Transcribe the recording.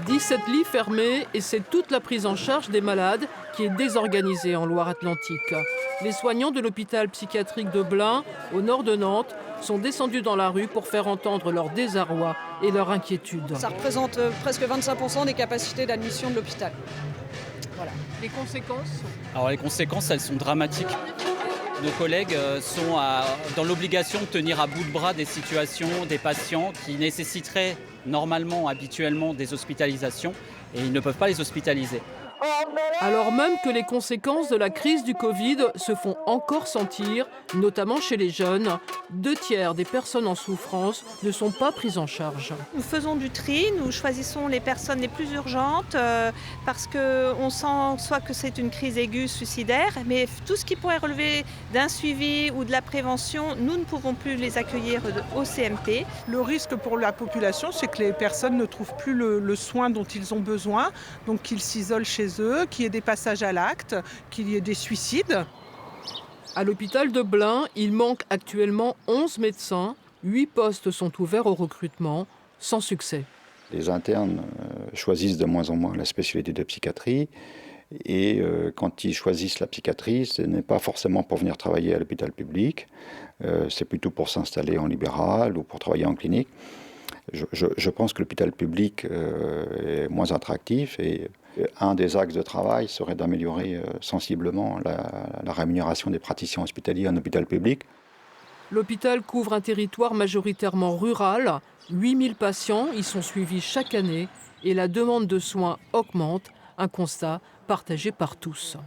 17 lits fermés et c'est toute la prise en charge des malades qui est désorganisée en Loire-Atlantique. Les soignants de l'hôpital psychiatrique de Blain, au nord de Nantes, sont descendus dans la rue pour faire entendre leur désarroi et leur inquiétude. Ça représente presque 25% des capacités d'admission de l'hôpital. Voilà. Les conséquences ? Alors les conséquences, elles sont dramatiques. Nos collègues sont dans l'obligation de tenir à bout de bras des situations, des patients qui nécessiteraient normalement, habituellement, des hospitalisations et ils ne peuvent pas les hospitaliser. Alors même que les conséquences de la crise du Covid se font encore sentir, notamment chez les jeunes, 2/3 des personnes en souffrance ne sont pas prises en charge. Nous faisons du tri, nous choisissons les personnes les plus urgentes parce qu'on sent soit que c'est une crise aiguë suicidaire, mais tout ce qui pourrait relever d'un suivi ou de la prévention, nous ne pouvons plus les accueillir au CMP. Le risque pour la population, c'est que les personnes ne trouvent plus le soin dont ils ont besoin, donc qu'ils s'isolent chez eux, qu'il y ait des passages à l'acte, qu'il y ait des suicides. À l'hôpital de Blain, il manque actuellement 11 médecins. 8 postes sont ouverts au recrutement, sans succès. Les internes choisissent de moins en moins la spécialité de psychiatrie. Et quand ils choisissent la psychiatrie, ce n'est pas forcément pour venir travailler à l'hôpital public. C'est plutôt pour s'installer en libéral ou pour travailler en clinique. Je pense que l'hôpital public est moins attractif et un des axes de travail serait d'améliorer sensiblement la rémunération des praticiens hospitaliers en hôpital public. L'hôpital couvre un territoire majoritairement rural. 8000 patients y sont suivis chaque année et la demande de soins augmente, un constat partagé par tous.